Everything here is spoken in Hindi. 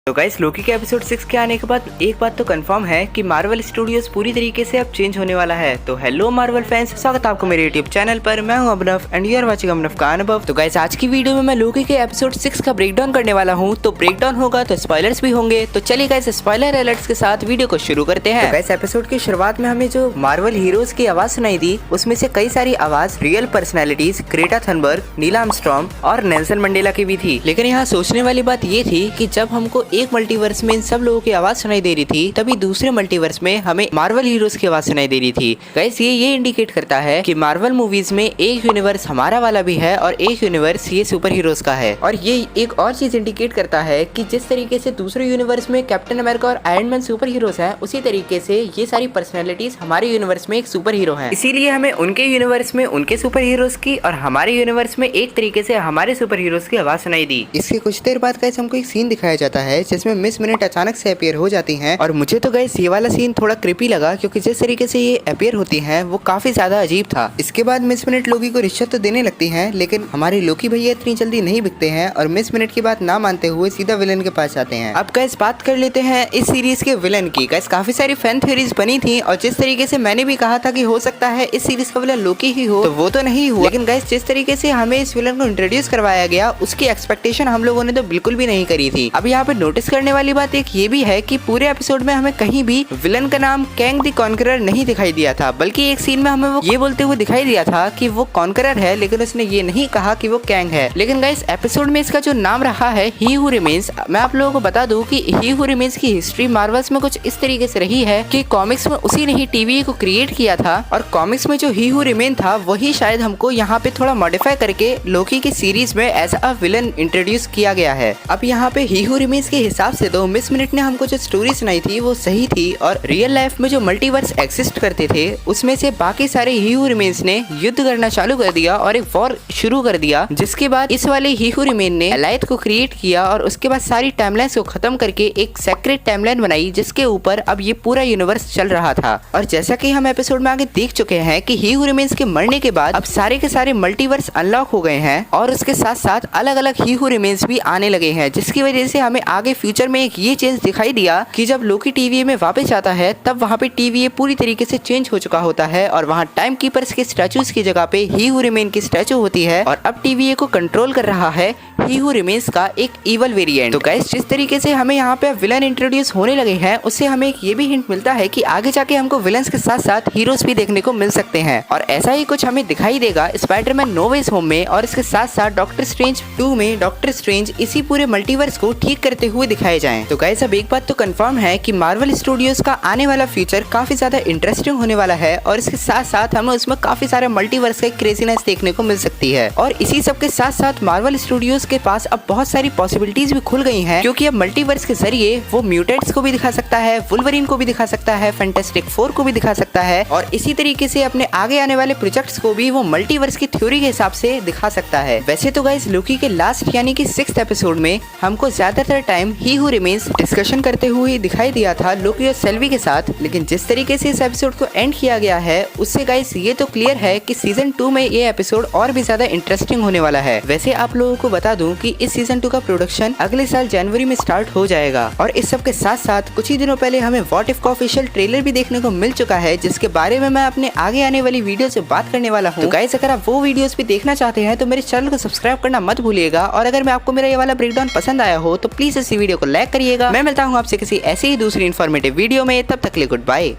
तो गाइस लोकी के एपिसोड 6 के आने के बाद एक बात तो कंफर्म है कि मार्वल स्टूडियोज पूरी तरीके से अब चेंज होने वाला है। तो हेलो मार्वल फैंस, स्वागत है आपको मेरे यूट्यूब चैनल पर। मैं हूं अभिनव एंड यू आर वाचिंग अभिनव का अनुभव। तो गाइस आज की वीडियो में मैं लोकी के एपिसोड 6 का ब्रेकडाउन करने वाला हूं। तो ब्रेकडाउन होगा तो स्पॉयलर्स भी होंगे। तो चलिए गाइस स्पॉइलर अलर्ट्स के साथ वीडियो को शुरू करते हैं। तो गाइस एपिसोड की शुरुआत में हमें जो मार्वल हीरोज की आवाज सुनाई दी उसमें से कई सारी आवाज real personalities Greta Thunberg, Neil Armstrong और नेल्सन मंडेला की भी थी। लेकिन यहाँ सोचने वाली बात ये थी कि जब हमको एक मल्टीवर्स में इन सब लोगों की आवाज सुनाई दे रही थी, तभी दूसरे मल्टीवर्स में हमें मार्वल हीरोज की आवाज सुनाई दे रही थी। गाइस ये इंडिकेट करता है कि मार्वल मूवीज में एक यूनिवर्स हमारा वाला भी है और एक यूनिवर्स ये सुपर हीरोज का है। और ये एक और चीज इंडिकेट करता है कि जिस तरीके से दूसरे यूनिवर्स में कैप्टन अमेरिका और आयरन मैन सुपर हीरोज हैं, उसी तरीके से ये सारी पर्सनैलिटीज हमारे यूनिवर्स में एक सुपर हीरो है। इसीलिए हमें उनके यूनिवर्स में उनके सुपर हीरोज की और हमारे यूनिवर्स में एक तरीके से हमारे सुपर हीरोज की आवाज सुनाई दी। इसके कुछ देर बाद गाइस हमको एक सीन दिखाया जाता है जिसमें मिस मिनट अचानक से अपीयर हो जाती हैं। और मुझे तो गाइस ये वाला सीन थोड़ा क्रिपी लगा, क्योंकि जिस तरीके से ये अपीयर होती हैं वो काफी ज्यादा अजीब था। इसके बाद मिस मिनट लोकी को रिश्वत तो देने लगती हैं, लेकिन हमारे लोकी भैया इतनी जल्दी नहीं बिकते हैं और मिस मिनट की बात ना मानते हुए सीधा विलन के पास जाते हैं। अब गाइस बात कर लेते हैं इस सीरीज के विलन की। गाइस काफी सारी फैन थ्योरीज बनी थी और जिस तरीके से मैंने भी कहा था कि हो सकता है इस सीरीज का विलन लोकी ही हो, तो वो तो नहीं हुआ। लेकिन गाइस जिस तरीके से हमें इस विलन को इंट्रोड्यूस करवाया गया उसकी एक्सपेक्टेशन हम लोगों ने तो बिल्कुल भी नहीं करी थी। अब यहाँ पे नोटिस करने वाली बात एक ये भी है कि पूरे एपिसोड में हमें कहीं भी विलन का नाम कैंग द कॉन्करर नहीं दिखाई दिया था, बल्कि एक सीन में हमें वो ये बोलते हुए दिखाई दिया था कि वो कॉन्करर है, लेकिन उसने ये नहीं कहा कि वो कैंग है। लेकिन गाइस एपिसोड में इसका जो नाम रहा है ही हू रिमेन्स, मैं आप लोगों को बता दूं कि ही हू रिमेन्स की हिस्ट्री मार्वल्स में कुछ इस तरीके से रही है कि कॉमिक्स में उसी ने ही टीवी को क्रिएट किया था और कॉमिक्स में जो ही हू रिमेन था वही शायद हमको यहाँ पे थोड़ा मॉडिफाई करके लोकी की सीरीज में एज अ विलन इंट्रोड्यूस किया गया है। अब यहाँ पे ही हू रिमेन्स के हिसाब से तो मिस मिनट ने हमको जो स्टोरी सुनाई थी वो सही थी और रियल लाइफ में जो मल्टीवर्स एग्जिस्ट करते थे उसमें से बाकी सारे ही हू रिमेन्स ने युद्ध करना चालू कर दिया और एक वॉर शुरू कर दिया, जिसके बाद इस वाले ही हू रिमेन ने एलाइट को क्रिएट किया और उसके बाद सारी टाइमलाइंस को खत्म करके एक सेक्रेट टाइमलाइन बनाई जिसके ऊपर अब ये पूरा यूनिवर्स चल रहा था। और जैसा कि हम एपिसोड में आगे देख चुके हैं कि ही हू रिमेन्स के मरने के बाद अब सारे के सारे मल्टीवर्स अनलॉक हो गए हैं और उसके साथ साथ अलग अलग ही हू रिमेन्स भी आने लगे हैं, जिसकी वजह से हमें आगे फ्यूचर में एक ये चेंज दिखाई दिया कि जब लोकी टीवीए में वापस आता है तब वहाँ पे टीवीए पूरी तरीके से चेंज हो चुका होता है और वहाँ टाइम कीपर्स के स्टैचूज की जगह पे ही हू रिमेन की स्टैचू होती है और अब टीवीए को कंट्रोल कर रहा है ही हू रिमेन्स का एक इवल वेरिएंट। तो गाइस जिस तरीके से हमें यहाँ पे विलन इंट्रोड्यूस होने लगे हैं उससे हमें एक ये भी हिंट मिलता है कि आगे जाके हमको विलन्स के साथ साथ हीरोज भी देखने को मिल सकते हैं और ऐसा ही कुछ हमें दिखाई देगा स्पाइडरमैन नो वेज होम में और इसके साथ साथ डॉक्टर स्ट्रेंज 2 में डॉक्टर स्ट्रेंज इसी पूरे मल्टीवर्स को ठीक करते हुए दिखाए जाएं। तो गाइस अब एक बात तो कंफर्म है कि मार्वल स्टूडियोज का आने वाला फ्यूचर काफी ज्यादा इंटरेस्टिंग होने वाला है और इसके साथ साथ हमें उसमें काफी सारे मल्टीवर्स का क्रेजीनेस देखने को मिल सकती है। और इसी सब के साथ साथ मार्वल स्टूडियोज के पास अब बहुत सारी पॉसिबिलिटीज भी खुल गई हैं, क्योंकि अब मल्टीवर्स के जरिए वो म्यूटेंट्स को भी दिखा सकता है, वुल्वरीन को भी दिखा सकता है, फैंटास्टिक फोर को भी दिखा सकता है और इसी तरीके से अपने आगे आने वाले प्रोजेक्ट्स को भी वो मल्टीवर्स की थ्योरी के हिसाब से दिखा सकता है। वैसे तो गाइस लोकी के लास्ट यानी कि 6th एपिसोड में हमको ज्यादातर टाइम ही हू रिमेन्स डिस्कशन करते हुए दिखाई दिया था लोकी और सेल्वी के साथ, लेकिन जिस तरीके से इस एपिसोड को एंड किया गया है उससे गाइस ये तो क्लियर है कि सीजन 2 में ये एपिसोड और भी ज्यादा इंटरेस्टिंग होने वाला है। वैसे आप लोगों को बता दूं कि इस सीजन 2 का प्रोडक्शन अगले साल जनवरी में स्टार्ट हो जाएगा और इस सब के साथ साथ कुछ ही दिनों पहले हमें व्हाट इफ का ऑफिशियल ट्रेलर भी देखने को मिल चुका है, जिसके बारे में मैं अपने आगे आने वाली वीडियो से बात करने वाला हूँ। तो गाइस अगर आप वो वीडियोस भी देखना चाहते हैं तो मेरे चैनल को सब्सक्राइब करना मत भूलिएगा और अगर मैं आपको मेरा ये वाला ब्रेकडाउन पसंद आया हो तो प्लीज इस वीडियो को लाइक करिएगा। मैं मिलता हूँ आपसे किसी ऐसी ही दूसरी इन्फॉर्मेटिव वीडियो में, तब तक के लिए गुड बाय।